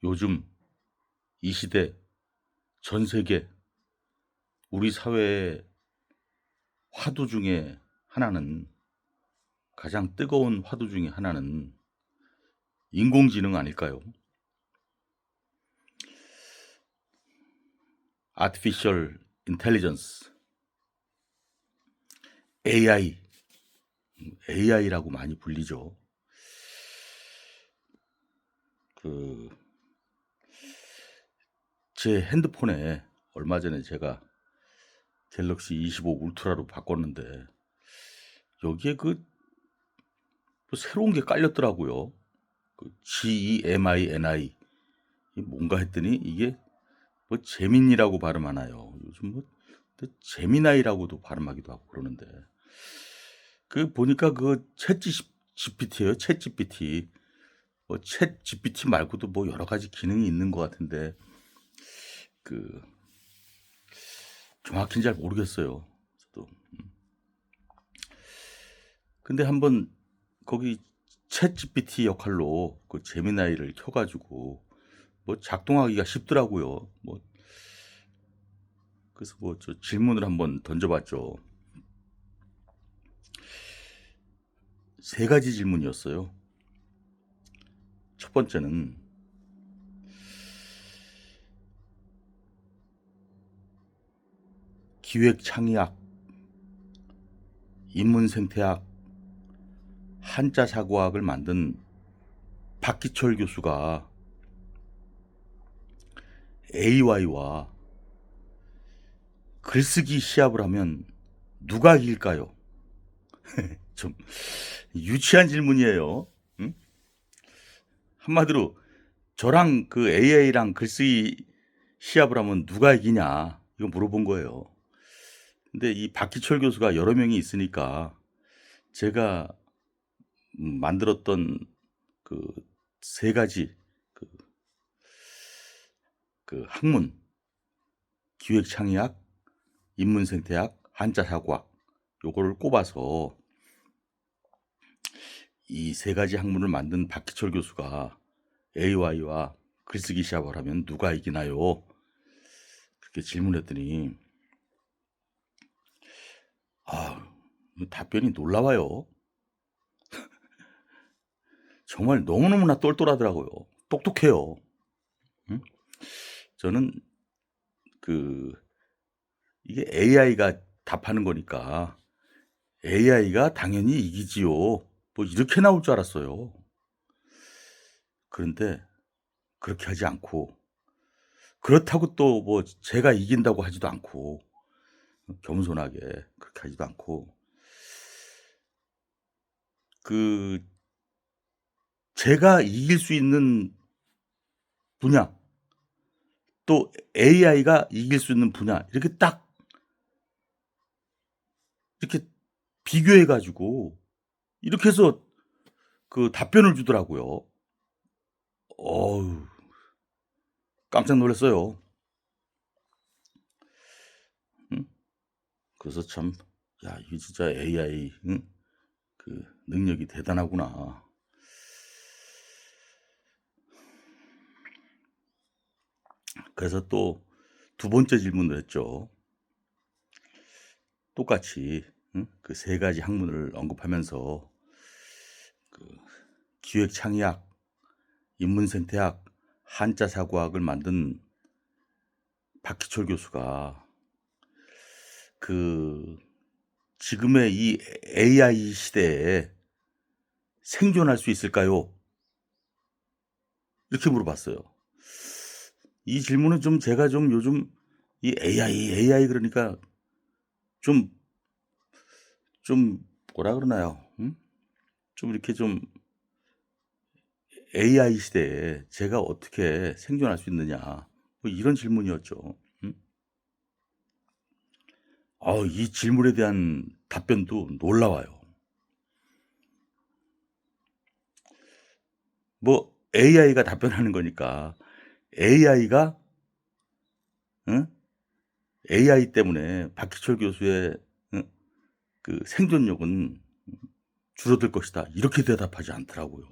요즘 이 시대 전 세계 우리 사회의 화두 중에 하나는 가장 뜨거운 화두 중에 하나는 인공지능 아닐까요? Artificial Intelligence, AI, AI라고 많이 불리죠. 제 핸드폰에 얼마 전에 제가 갤럭시 25 울트라로 바꿨는데 여기에 또 새로운 게 깔렸더라고요. GEMINI 이게 뭔가 했더니 이게 뭐 재민이라고 발음하나요? 요즘 또 재미나이라고도 발음하기도 하고 그러는데 보니까 챗 GPT예요. 챗 GPT. 챗 GPT 말고도 뭐 여러 가지 기능이 있는 것 같은데 정확히는 잘 모르겠어요. 저도. 근데 한번 거기 챗 GPT 역할로 재미나이를 켜가지고 뭐 작동하기가 쉽더라고요. 그래서 저 질문을 한번 던져봤죠. 세 가지 질문이었어요. 첫 번째는 기획창의학, 인문생태학, 한자사고학을 만든 박기철 교수가 AI와 글쓰기 시합을 하면 누가 이길까요? 좀 유치한 질문이에요. 응? 한마디로 저랑 AI랑 글쓰기 시합을 하면 누가 이기냐 이거 물어본 거예요. 근데 이 박기철 교수가 여러 명이 있으니까 제가 만들었던 세 가지 학문, 기획창의학, 인문생태학, 한자사고학 요거를 꼽아서 이 세 가지 학문을 만든 박기철 교수가 AI와 글쓰기 시합을 하면 누가 이기나요? 그렇게 질문했더니 답변이 놀라워요. 정말 너무너무나 똘똘하더라고요. 똑똑해요. 응? 저는 이게 AI가 답하는 거니까 AI가 당연히 이기지요. 뭐 이렇게 나올 줄 알았어요. 그런데 그렇게 하지 않고 그렇다고 또 뭐 제가 이긴다고 하지도 않고 겸손하게 그렇게 하지도 않고 제가 이길 수 있는 분야 또 AI가 이길 수 있는 분야 이렇게 딱 이렇게 비교해 가지고 이렇게 해서 답변을 주더라고요. 어우 깜짝 놀랐어요. 응? 그래서 참 야 이게 진짜 AI 응? 능력이 대단하구나. 그래서 또 두 번째 질문을 했죠. 똑같이 응? 세 가지 학문을 언급하면서 기획창의학, 인문생태학, 한자사고학을 만든 박기철 교수가 지금의 이 AI 시대에 생존할 수 있을까요? 이렇게 물어봤어요. 이 질문은 좀 제가 좀 요즘 이 AI 그러니까 좀 뭐라 그러나요? 응? 좀 이렇게 좀 AI 시대에 제가 어떻게 생존할 수 있느냐 뭐 이런 질문이었죠. 응? 이 질문에 대한 답변도 놀라워요. 뭐 AI가 답변하는 거니까 AI가 응? AI 때문에 박희철 교수의 응? 생존력은 줄어들 것이다. 이렇게 대답하지 않더라고요.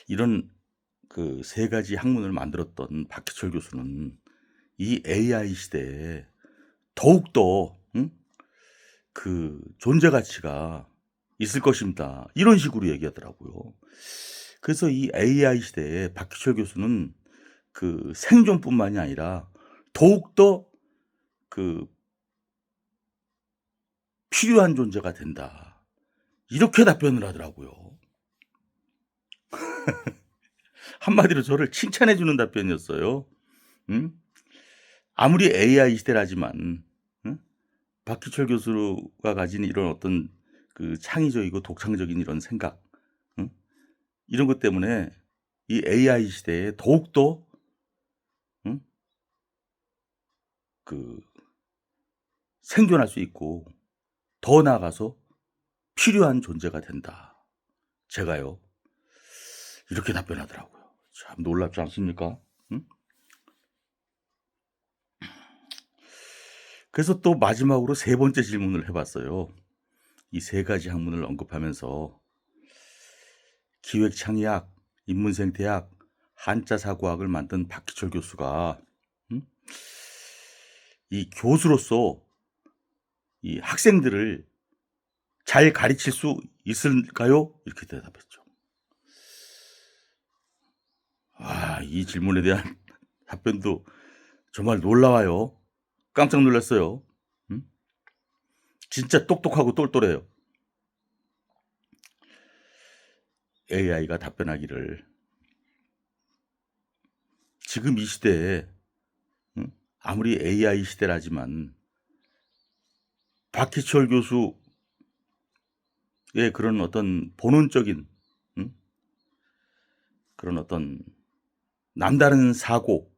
이런 그 세 가지 학문을 만들었던 박희철 교수는 이 AI 시대에 더욱더 그 존재 가치가 있을 것입니다. 이런 식으로 얘기하더라고요. 그래서 이 AI 시대에 박희철 교수는 그 생존뿐만이 아니라 더욱더 그 필요한 존재가 된다. 이렇게 답변을 하더라고요. 한마디로 저를 칭찬해 주는 답변이었어요. 응? 아무리 AI 시대라지만 박희철 교수가 가진 이런 어떤 그 창의적이고 독창적인 이런 생각, 응? 이런 것 때문에 이 AI 시대에 더욱더 응? 그 생존할 수 있고 더 나아가서 필요한 존재가 된다. 제가요. 이렇게 답변하더라고요. 참 놀랍지 않습니까? 응? 그래서 또 마지막으로 세 번째 질문을 해봤어요. 이 세 가지 학문을 언급하면서 기획창의학, 인문생태학, 한자사고학을 만든 박희철 교수가 이 교수로서 이 학생들을 잘 가르칠 수 있을까요? 이렇게 대답했죠. 이 질문에 대한 답변도 정말 놀라워요. 깜짝 놀랐어요. 진짜 똑똑하고 똘똘해요. AI가 답변하기를 지금 이 시대에 아무리 AI 시대라지만 박희철 교수의 그런 어떤 본원적인 그런 어떤 남다른 사고,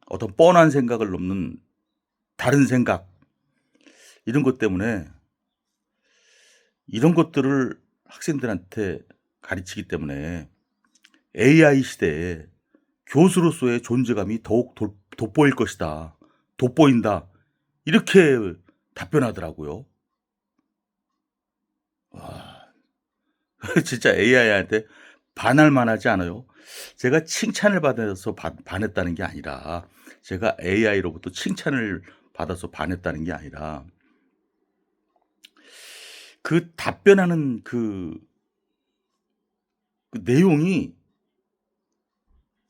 어떤 뻔한 생각을 넘는 다른 생각, 이런 것 때문에 이런 것들을 학생들한테 가르치기 때문에 AI 시대에 교수로서의 존재감이 더욱 돋보일 것이다. 돋보인다. 이렇게 답변하더라고요. 와, 진짜 AI한테 반할 만하지 않아요? 제가 칭찬을 받아서 반했다는 게 아니라, 제가 AI로부터 칭찬을 받아서 반했다는 게 아니라, 그 답변하는 그 내용이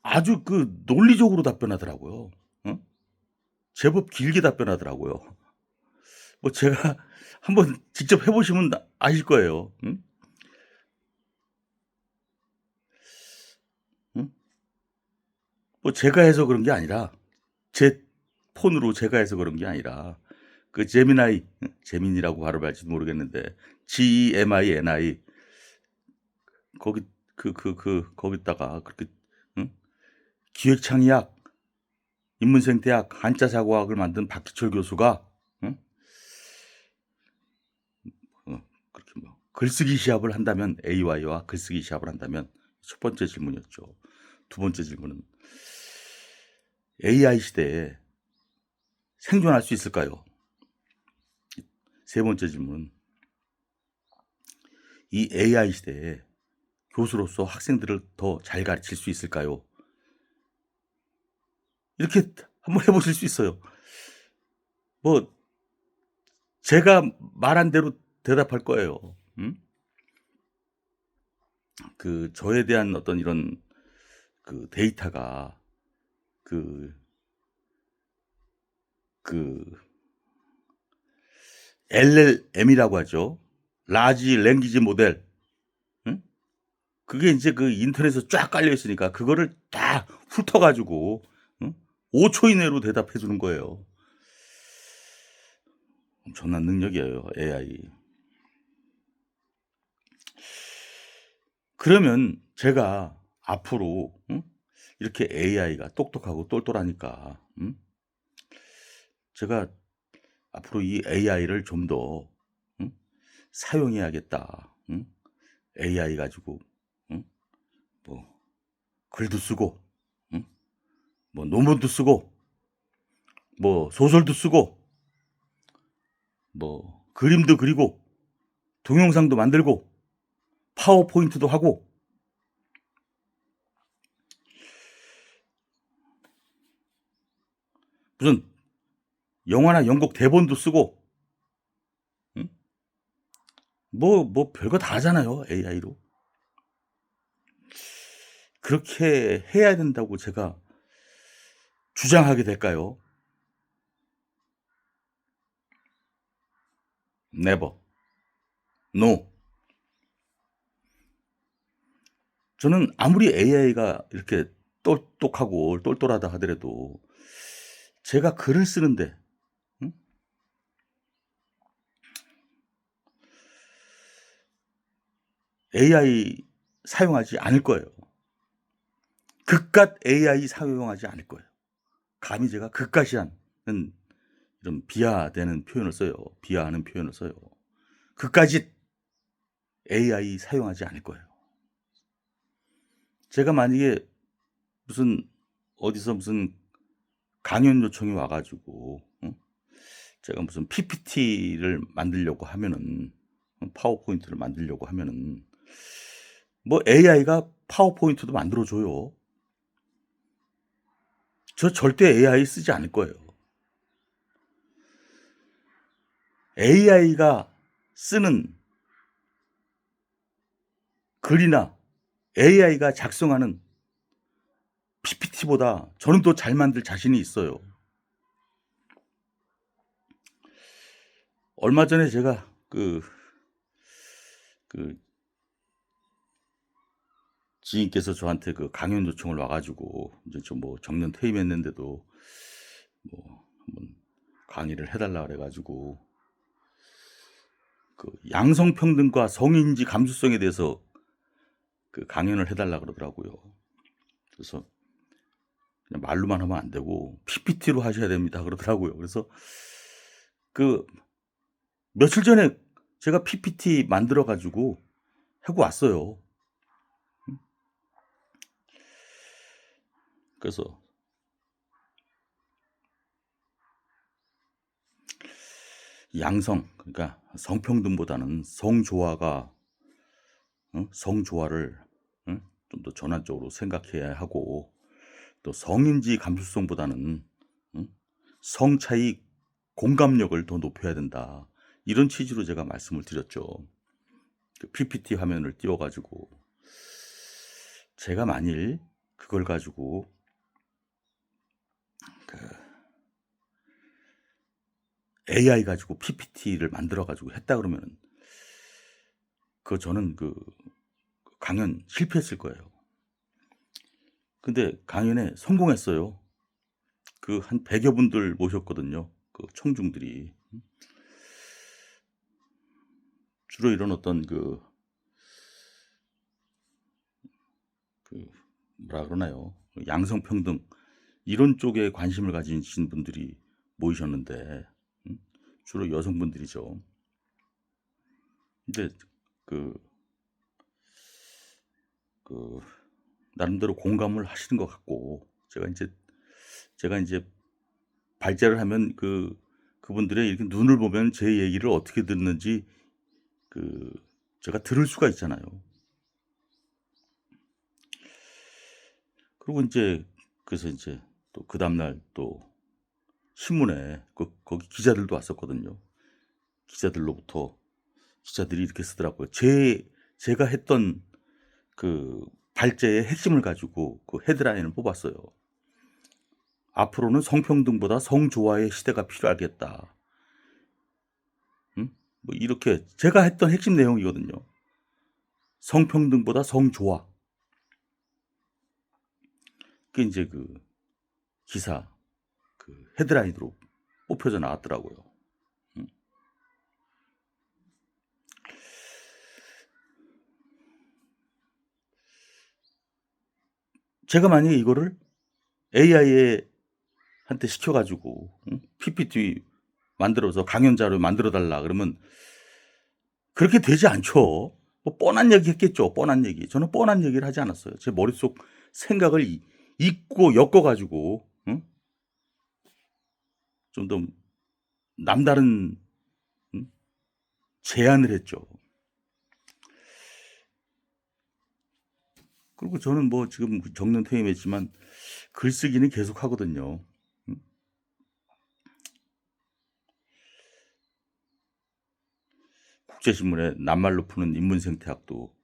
아주 그 논리적으로 답변하더라고요. 응? 제법 길게 답변하더라고요. 뭐 제가 한번 직접 해보시면 아실 거예요. 응? 응? 뭐 제가 해서 그런 게 아니라, 제 폰으로 제가 해서 그런 게 아니라, 그 제미나이, 재민이라고 발음할지도 모르겠는데, GEMINI, 거기, 거기다가 그렇게, 응? 기획창의학, 인문생태학, 한자사고학을 만든 박희철 교수가, 응? 그렇게 뭐, 글쓰기 시합을 한다면, AI와 글쓰기 시합을 한다면, 첫 번째 질문이었죠. 두 번째 질문은, AI 시대에 생존할 수 있을까요? 세 번째 질문은, 이 AI 시대에 교수로서 학생들을 더 잘 가르칠 수 있을까요? 이렇게 한번 해보실 수 있어요. 뭐 제가 말한 대로 대답할 거예요. 그 저에 대한 어떤 이런 그 데이터가 그 LLM이라고 하죠. 라지 랭귀지 모델. 그게 이제 그 인터넷에 쫙 깔려 있으니까 그거를 다 훑어가지고 5초 이내로 대답해 주는 거예요. 엄청난 능력이에요, AI. 그러면 제가 앞으로 이렇게 AI가 똑똑하고 똘똘하니까 제가 앞으로 이 AI를 좀 더 사용해야겠다. AI 가지고 뭐 글도 쓰고 뭐 논문도 쓰고 뭐 소설도 쓰고 뭐 그림도 그리고 동영상도 만들고 파워포인트도 하고 무슨 영화나 연극 대본도 쓰고, 응? 뭐 별거 다 하잖아요, AI로. 그렇게 해야 된다고 제가 주장하게 될까요? Never. No. 저는 아무리 AI가 이렇게 똑똑하고 똘똘하다 하더라도 제가 글을 쓰는데, 응? AI 사용하지 않을 거예요. 그깟 AI 사용하지 않을 거예요. 감히 제가 그깟이라는 이런 비하되는 표현을 써요. 비하하는 표현을 써요. 그까짓 AI 사용하지 않을 거예요. 제가 만약에 무슨 어디서 무슨 강연 요청이 와 가지고, 응? 제가 무슨 PPT를 만들려고 하면은, 파워포인트를 만들려고 하면은 뭐 AI가 파워포인트도 만들어 줘요. 저 절대 AI 쓰지 않을 거예요. AI가 쓰는 글이나 AI가 작성하는 PPT보다 저는 더 잘 만들 자신이 있어요. 얼마 전에 제가 그 지인께서 저한테 그 강연 요청을 와 가지고 이제 좀 뭐 정년 퇴임했는데도 뭐 한번 강의를 해 달라 그래 가지고 그 양성평등과 성인지 감수성에 대해서 그 강연을 해 달라 그러더라고요. 그래서 그냥 말로만 하면 안 되고 PPT로 하셔야 됩니다 그러더라고요. 그래서 그 며칠 전에 제가 PPT 만들어 가지고 하고 왔어요. 그래서 양성, 그러니까 성평등보다는 성조화가, 성조화를 좀 더 전환적으로 생각해야 하고, 또 성인지 감수성보다는 성 차이 공감력을 더 높여야 된다. 이런 취지로 제가 말씀을 드렸죠. 그 PPT 화면을 띄워 가지고 제가 만일 그걸 가지고 그 AI 가지고 PPT를 만들어 가지고 했다 그러면은 저는 그 강연 실패했을 거예요. 근데 강연에 성공했어요. 그 한 100여 분들 모셨거든요. 그 청중들이. 주로 이런 어떤 그 뭐라 그러나요? 양성평등 이런 쪽에 관심을 가지신 분들이 모이셨는데, 주로 여성분들이죠. 근데 그 그 나름대로 공감을 하시는 것 같고, 제가 인제 발제를 하면 그분들의 이렇게 눈을 보면 제 얘기를 어떻게 듣는지 그 제가 들을 수가 있잖아요. 그리고 인제 그래서 인제 또 그다음 날 또 신문에 거기 기자들도 왔었거든요. 기자들로부터 기자들이 이렇게 쓰더라고요. 제가 했던 그 발제의 핵심을 가지고 그 헤드라인을 뽑았어요. "앞으로는 성평등보다 성조화의 시대가 필요하겠다." 뭐 이렇게 제가 했던 핵심 내용이거든요. 성평등보다 성조화. 그게 인제 기사 헤드라인으로 뽑혀져 나왔더라고요. 음. 제가 만약에 이거를 AI에 한테 시켜 가지고 PPT 만들어서 강연 자료 만들어 달라 그러면 그렇게 되지 않죠. 뭐 뻔한 얘기 했겠죠, 뻔한 얘기. 저는 뻔한 얘기를 하지 않았어요. 제 머릿속 생각을 잊고 엮어 가지고 좀 더 남다른 제안을 했죠. 그리고 저는 뭐 지금 정년 퇴임했지만 글쓰기는 계속하거든요. 음. 국제신문에 낱말로 푸는 인문생태학도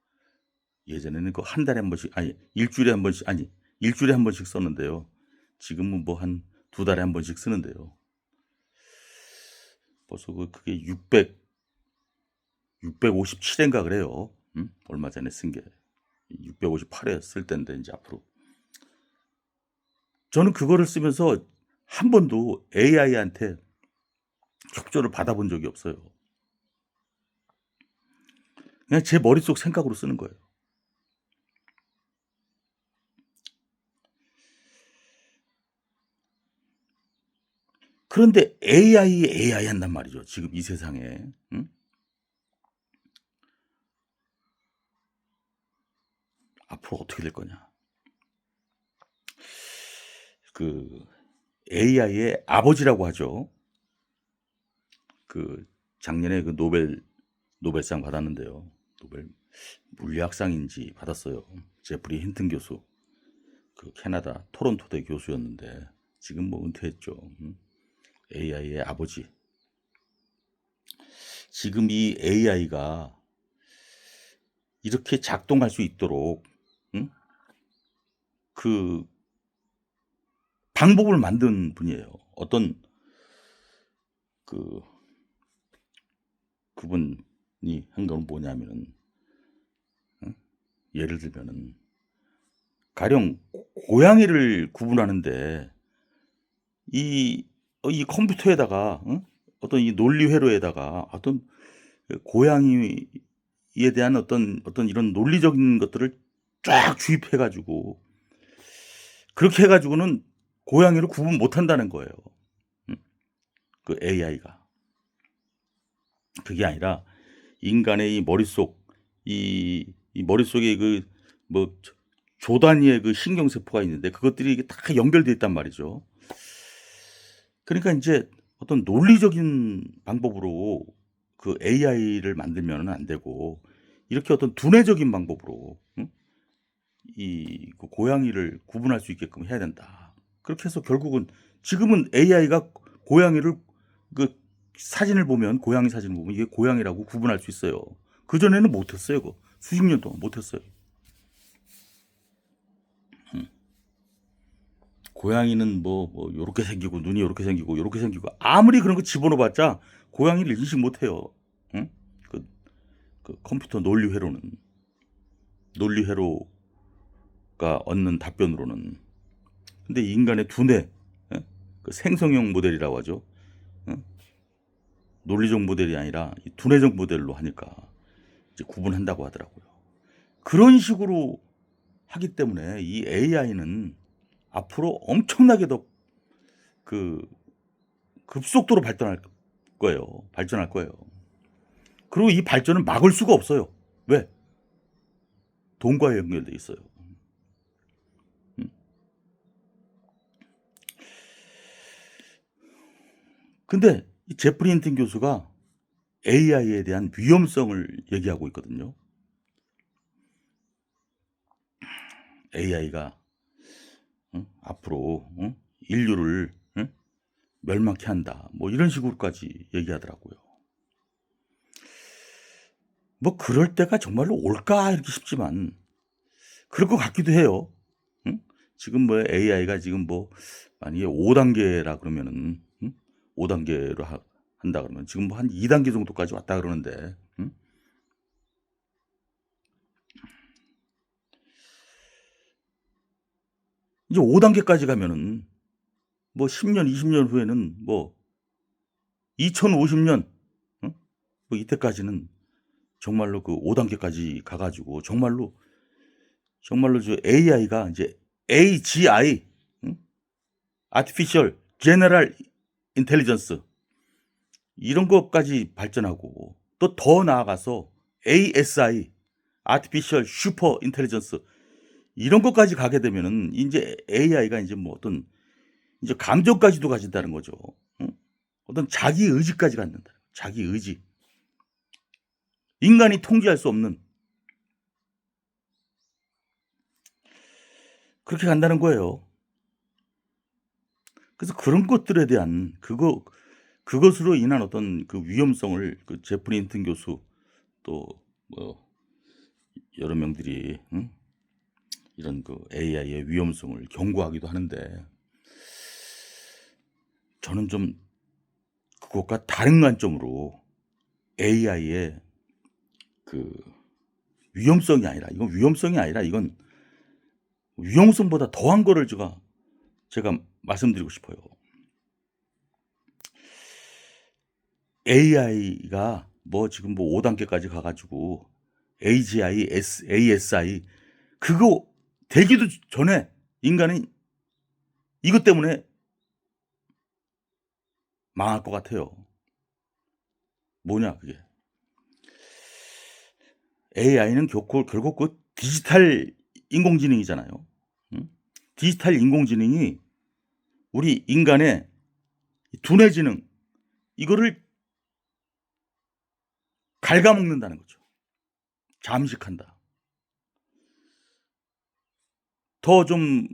예전에는 그 한 달에 한 번씩 아니 일주일에 한 번씩 아니 일주일에 한 번씩 썼는데요. 지금은 뭐 한 두 달에 한 번씩 쓰는데요. 벌써 그게 657회인가 그래요. 얼마 전에 쓴 게 658회 쓸 때인데 이제 앞으로 저는 그거를 쓰면서 한 번도 AI한테 협조를 받아본 적이 없어요. 그냥 제 머릿속 생각으로 쓰는 거예요. 그런데 AI 한단 말이죠. 지금 이 세상에. 응? 앞으로 어떻게 될 거냐. 그 AI의 아버지라고 하죠. 그 작년에 그 노벨상 받았는데요. 노벨 물리학상인지 받았어요. 제프리 힌튼 교수. 그 캐나다 토론토대 교수였는데 지금 뭐 은퇴했죠. AI의 아버지. 지금 이 AI가 이렇게 작동할 수 있도록 그 방법을 만든 분이에요. 어떤 그분이 한 건 뭐냐면은 예를 들면은 가령 고양이를 구분하는데 이 컴퓨터에다가 어떤 이 논리 회로에다가 어떤 고양이에 대한 어떤 이런 논리적인 것들을 쫙 주입해 가지고 그렇게 해 가지고는 고양이를 구분 못 한다는 거예요. 그 AI가. 그게 아니라 인간의 이 머릿속 이 머릿속에 그 뭐 조 단위의 그 신경세포가 있는데 그것들이 이게 다 연결돼 있단 말이죠. 그러니까 인제 어떤 논리적인 방법으로 그 AI를 만들면은 안 되고 이렇게 어떤 두뇌적인 방법으로 그 고양이를 구분할 수 있게끔 해야 된다. 그렇게 해서 결국은 지금은 AI가 고양이를 그 사진을 보면 고양이 사진을 보면 이게 고양이라고 구분할 수 있어요. 그전에는 못 했어요. 그거. 수십 년 동안 못 했어요. 고양이는 뭐 요렇게 생기고 눈이 요렇게 생기고 요렇게 생기고 아무리 그런 거 집어넣어 봤자 고양이를 인식 못 해요. 응? 그 컴퓨터 논리 회로가 얻는 답변으로는. 근데 인간의 두뇌, 그 생성형 모델이라고 하죠. 논리적 모델이 아니라 이 두뇌적 모델로 하니까 이제 구분한다고 하더라고요. 그런 식으로 하기 때문에 이 AI는 앞으로 엄청나게 더 그 급속도로 발전할 거예요. 그리고 이 발전을 막을 수가 없어요. 왜? 돈과 연결돼 있어요. 근데 이 제프리 힌튼 교수가 AI에 대한 위험성을 얘기하고 있거든요. AI가 앞으로 인류를 멸망케 한다. 뭐 이런 식으로까지 얘기하더라고요. 뭐 그럴 때가 정말로 올까 이렇게 싶지만 그럴 것 같기도 해요. 지금 뭐 AI가 지금 뭐 만약에 5단계라 그러면은 5단계로 한다 그러면 지금 뭐 한 2단계 정도까지 왔다 그러는데 이제 5단계까지 가면은 뭐 10년, 20년 후에는 뭐 2050년 뭐 이때까지는 정말로 그 5단계까지 가 가지고 정말로 저 AI가 이제 AGI Artificial General Intelligence 이런 것까지 발전하고 또 더 나아가서 ASI Artificial Super Intelligence 이런 것까지 가게 되면은 인제 AI가 인제 뭐 어떤 이제 감정까지도 가진다는 거죠. 어떤 자기 의지까지 갖는다. 자기 의지. 인간이 통제할 수 없는 그렇게 간다는 거예요. 그래서 그런 것들에 대한 그것으로 인한 어떤 그 위험성을 그 제프리 힌튼 교수 또 뭐 여러 명들이 이런 그 AI의 위험성을 경고하기도 하는데 저는 좀 그것과 다른 관점으로 AI의 그 위험성이 아니라 이건 위험성이 아니라 이건 위험성보다 더한 거를 제가 말씀드리고 싶어요. AI가 뭐 지금 뭐 5단계까지 가 가지고 AGI, ASI 그거 되기도 전에 인간은 이것 때문에 망할 것 같아요. 뭐냐 그게. AI는 결국 그 디지털 인공지능이잖아요. 응? 디지털 인공지능이 우리 인간의 두뇌 지능 이거를 갉아먹는다는 거죠. 잠식한다. 더 좀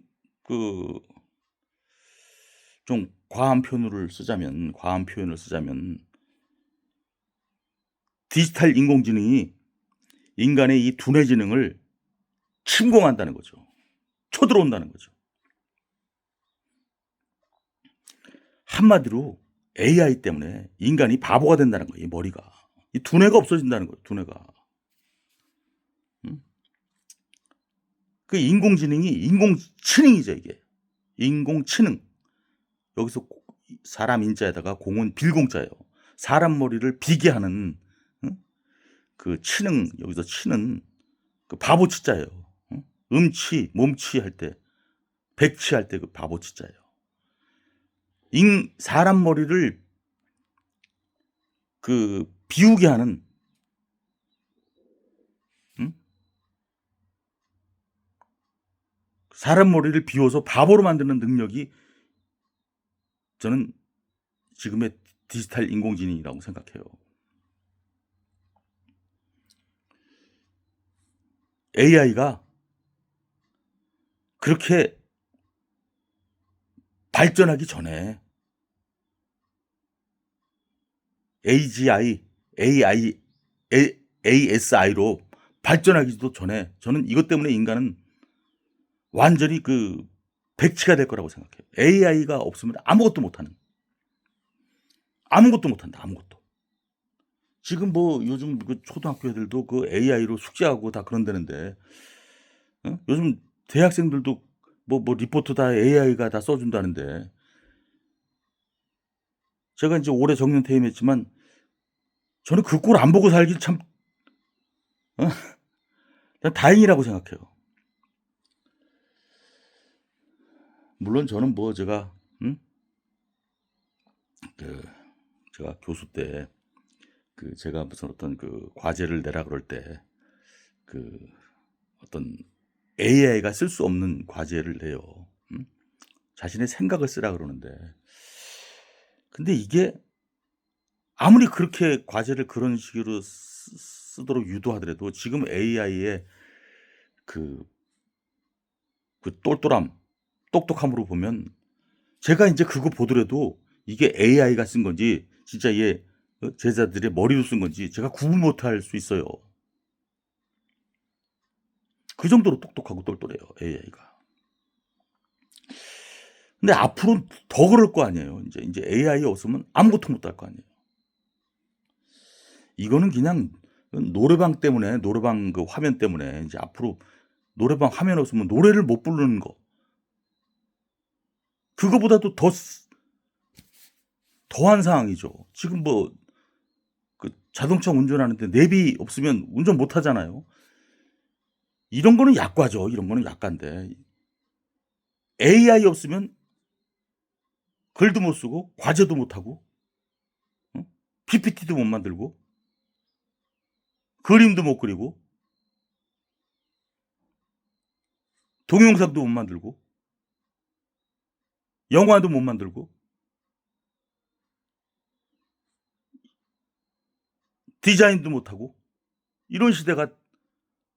과한 표현을 쓰자면 디지털 인공지능이 인간의 이 두뇌 지능을 침공한다는 거죠. 쳐들어온다는 거죠. 한마디로 AI 때문에 인간이 바보가 된다는 거예요. 이 머리가. 이 두뇌가 없어진다는 거예요. 두뇌가. 그 인공지능이 인공지능이죠 이게. 인공지능. 여기서 사람 인자에다가 공은 빌공자예요. 사람 머리를 비게 하는 그 치능 여기서 치는 그 바보 치자예요. 음치, 몸치 할 때, 백치 할 때 그 바보 치자예요. 사람 머리를 그 비우게 하는 사람 머리를 비워서 바보로 만드는 능력이 저는 지금의 디지털 인공지능이라고 생각해요. AI가 그렇게 발전하기 전에 AGI, AI, ASI로 발전하기도 전에 저는 이것 때문에 인간은 완전히 그 백치가 될 거라고 생각해요. AI가 없으면 아무것도 못하는. 아무것도 못한다. 아무것도. 지금 뭐 요즘 그 초등학교 애들도 그 AI로 숙제하고 다 그런다는데 요즘 대학생들도 뭐 리포트 다 AI가 다 써준다는데 제가 이제 올해 정년 퇴임했지만 저는 그 꼴 안 보고 살기 참 다행이라고 생각해요. 물론 저는 뭐 제가 그 제가 교수 때 그 제가 무슨 어떤 그 과제를 내라 그럴 때 그 어떤 AI가 쓸 수 없는 과제를 내요. 자신의 생각을 쓰라 그러는데 근데 이게 아무리 그렇게 과제를 그런 식으로 쓰도록 유도하더라도 지금 AI의 그 똘똘함, 똑똑함으로 보면 제가 인제 그거 보더라도 이게 AI가 쓴 건지 진짜 얘 제자들의 머리로 쓴 건지 제가 구분 못할 수 있어요. 그 정도로 똑똑하고 똘똘해요 AI가. 근데 앞으로는 더 그럴 거 아니에요. 인제 AI 없으면 아무것도 못할 거 아니에요. 이거는 그냥 노래방 때문에 노래방 그 화면 때문에 인제 앞으로 노래방 화면 없으면 노래를 못 부르는 거. 그거보다도 더한 상황이죠. 지금 뭐 그 자동차 운전하는데 내비 없으면 운전 못 하잖아요. 이런 거는 약과죠. 이런 거는 약과인데 AI 없으면 글도 못 쓰고 과제도 못 하고 PPT도 못 만들고 그림도 못 그리고 동영상도 못 만들고 영화도 못 만들고 디자인도 못 하고 이런 시대가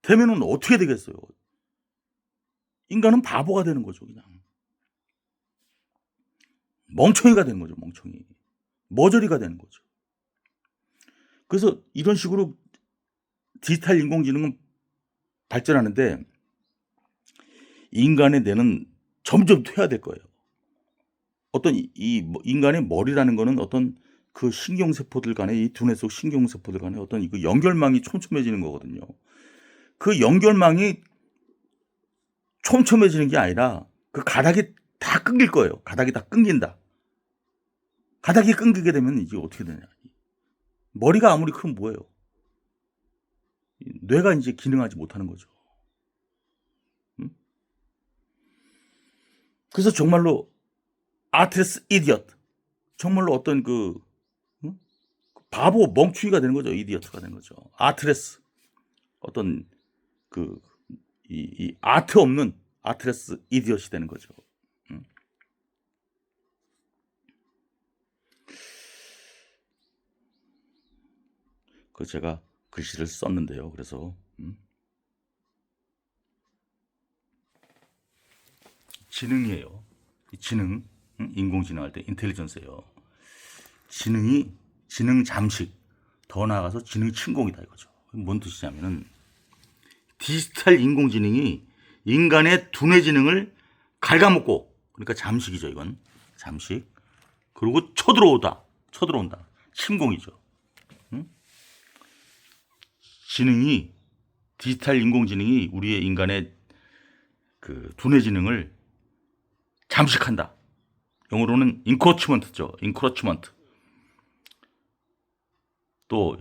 되면은 어떻게 되겠어요. 인간은 바보가 되는 거죠 그냥. 멍청이가 되는 거죠 멍청이. 머저리가 되는 거죠. 그래서 이런 식으로 디지털 인공지능은 발전하는데 인간의 뇌는 점점 퇴화될 거예요. 어떤 인간의 머리라는 거는 어떤 그 신경세포들 간의 이 두뇌 속 신경세포들 간의 어떤 그 연결망이 촘촘해지는 거거든요. 그 연결망이 촘촘해지는 게 아니라 그 가닥이 다 끊길 거예요. 가닥이 다 끊긴다. 가닥이 끊기게 되면 이제 어떻게 되냐. 머리가 아무리 크면 뭐예요. 뇌가 이제 기능하지 못하는 거죠. 음? 그래서 정말로 아트레스 이디엇. 정말로 어떤 바보 멍충이가 되는 거죠. 이디어트가 되는 거죠. 아트레스. 어떤 이 아트 없는 아트레스 이디엇이 되는 거죠. 그 제가 글씨를 썼는데요. 그래서 지능이에요. 지능, 인공지능 할 때 인텔리전스예요. 지능 잠식, 더 나아가서 지능 침공이다 이거죠. 뭔 뜻이냐면은 디지털 인공지능이 인간의 두뇌 지능을 갉아먹고, 그러니까 잠식이죠. 이건 잠식. 그리고 쳐들어온다. 침공이죠. 디지털 인공지능이 우리의 인간의 그 두뇌 지능을 잠식한다. 영어로는 인크로치먼트죠. 인크로치먼트. 또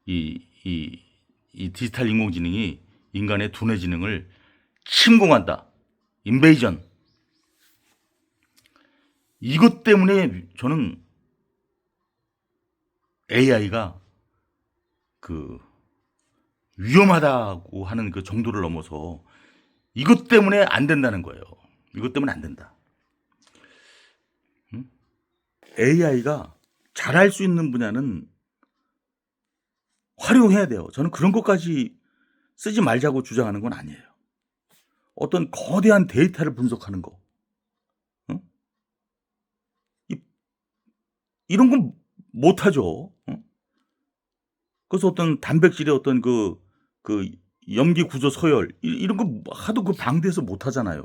이 디지털 인공지능이 인간의 두뇌 지능을 침공한다. 인베이전. 이것 때문에 저는 AI가 위험하다고 하는 그 정도를 넘어서 이것 때문에 안 된다는 거예요. 이것 때문에 안 된다. AI가 잘할 수 있는 분야는 활용해야 돼요. 저는 그런 것까지 쓰지 말자고 주장하는 건 아니에요. 어떤 거대한 데이터를 분석하는 거. 이런 건 못하죠. 그래서 어떤 단백질의 어떤 염기 구조 서열, 이런 거 하도 방대해서 못하잖아요.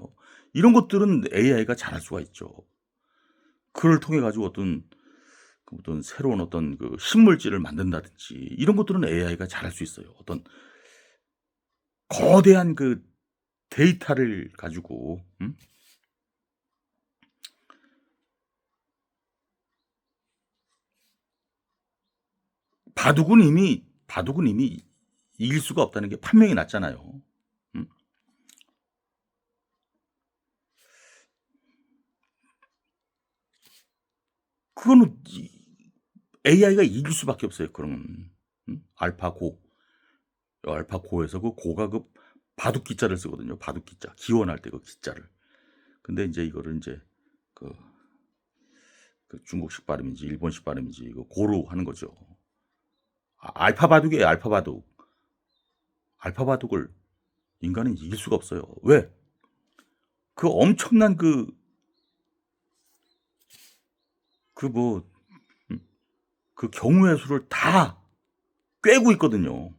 이런 것들은 AI가 잘할 수가 있죠. 그걸 통해 가지고 어떤 새로운 어떤 신물질을 만든다든지 이런 것들은 AI가 잘할 수 있어요. 어떤 거대한 데이터를 가지고 바둑은 이미 이길 수가 없다는 게 판명이 났잖아요. 그거는 AI가 이길 수밖에 없어요. 그러면 알파고에서 고가 바둑 기자를 쓰거든요. 바둑 기자 기원할 때 기자를. 근데 이제 이거를 이제 중국식 발음인지 일본식 발음인지 이거 고루 하는 거죠. 알파바둑이에요. 알파바둑을 인간은 이길 수가 없어요. 왜? 엄청난 경우의 수를 다 꿰고 있거든요.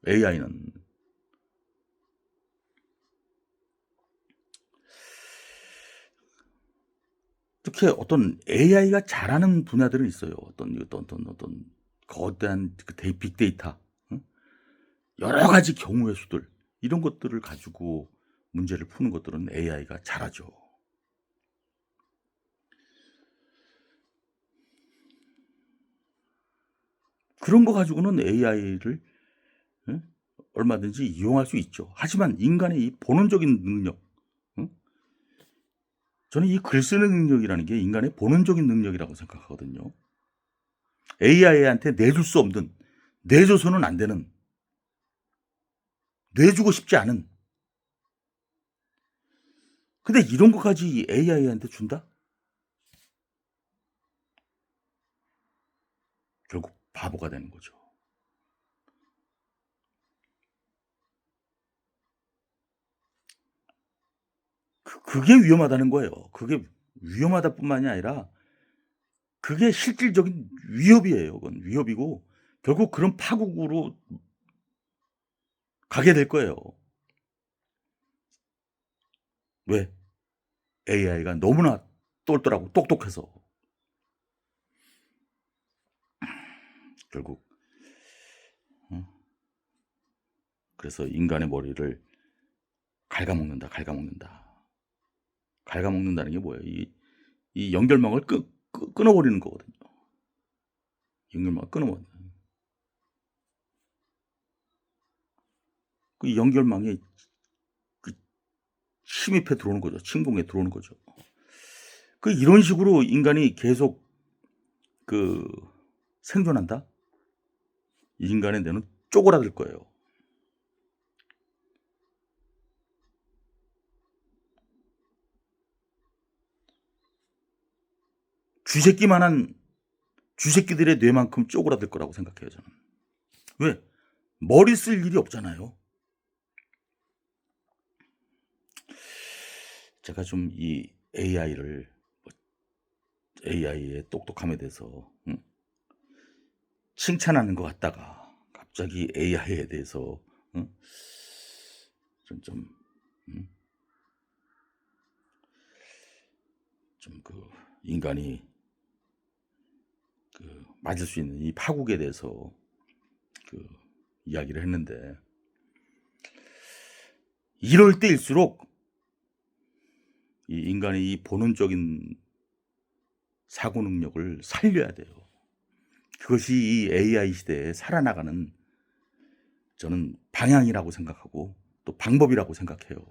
AI는. 특히 어떤 AI가 잘하는 분야들은 있어요. 어떤 거대한 빅데이터, 여러 가지 경우의 수들, 이런 것들을 가지고 문제를 푸는 것들은 AI가 잘하죠. 그런 거 가지고는 AI를 얼마든지 이용할 수 있죠. 하지만 인간의 이 본원적인 능력, 저는 이 글 쓰는 능력이라는 게 인간의 본원적인 능력이라고 생각하거든요. AI한테 내줄 수 없는, 내줘서는 안 되는, 내주고 싶지 않은. 근데 이런 것까지 AI한테 준다? 결국 바보가 되는 거죠. 그게 위험하다는 거예요. 그게 위험하다 뿐만이 아니라 그게 실질적인 위협이에요. 그건 위협이고 결국 그런 파국으로 가게 될 거예요. 왜? AI가 너무나 똘똘하고 똑똑해서. 결국 그래서 인간의 머리를 갉아먹는다. 갉아먹는다는 게 뭐예요? 이 연결망을 끊어버리는 거거든요. 연결망을 끊어버리는. 그 연결망에 그 침입해 들어오는 거죠. 침공해 들어오는 거죠. 그 이런 식으로 인간이 계속 그 생존한다? 인간의 뇌는 쪼그라들 거예요. 쥐새끼들의 뇌만큼 쪼그라들 거라고 생각해요, 저는. 왜? 머리 쓸 일이 없잖아요. 제가 좀 이 AI의 똑똑함에 대해서 칭찬하는 것 같다가 갑자기 AI에 대해서 그 인간이 그 맞을 수 있는 이 파국에 대해서 그 이야기를 했는데, 이럴 때일수록 이 인간의 이 본원적인 사고 능력을 살려야 돼요. 그것이 이 AI 시대에 살아나가는 저는 방향이라고 생각하고 또 방법이라고 생각해요.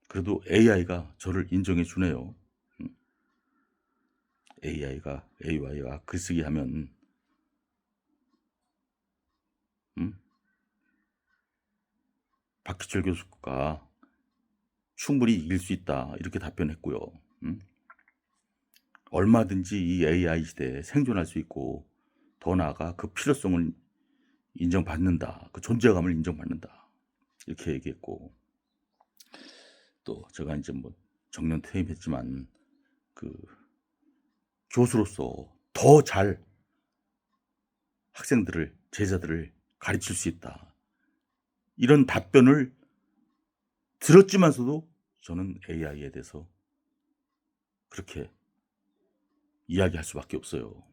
그래도 AI가 저를 인정해 주네요. AI가 글쓰기 하면 박희철 교수가 충분히 이길 수 있다, 이렇게 답변했고요. 얼마든지 이 AI 시대에 생존할 수 있고 더 나아가 그 필요성을 인정받는다, 그 존재감을 인정받는다, 이렇게 얘기했고, 또 제가 이제 뭐 정년 퇴임했지만 그 교수로서 더 잘 학생들을, 제자들을 가르칠 수 있다, 이런 답변을 들었지만서도 저는 AI에 대해서 그렇게 이야기할 수밖에 없어요.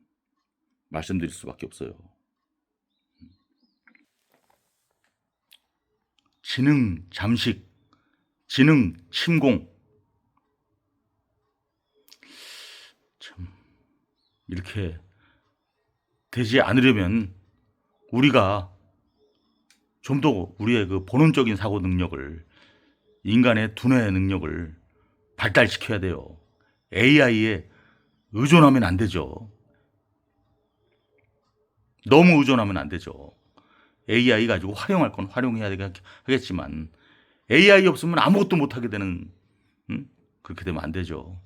말씀드릴 수밖에 없어요. 지능 잠식, 지능 침공. 참, 이렇게 되지 않으려면 우리가 좀 더 우리의 그 본원적인 사고 능력을, 인간의 두뇌 능력을 발달시켜야 돼요. AI에 의존하면 안 되죠. 너무 의존하면 안 되죠. AI 가지고 활용할 건 활용해야 하겠지만 AI 없으면 아무것도 못하게 되는, 그렇게 되면 안 되죠.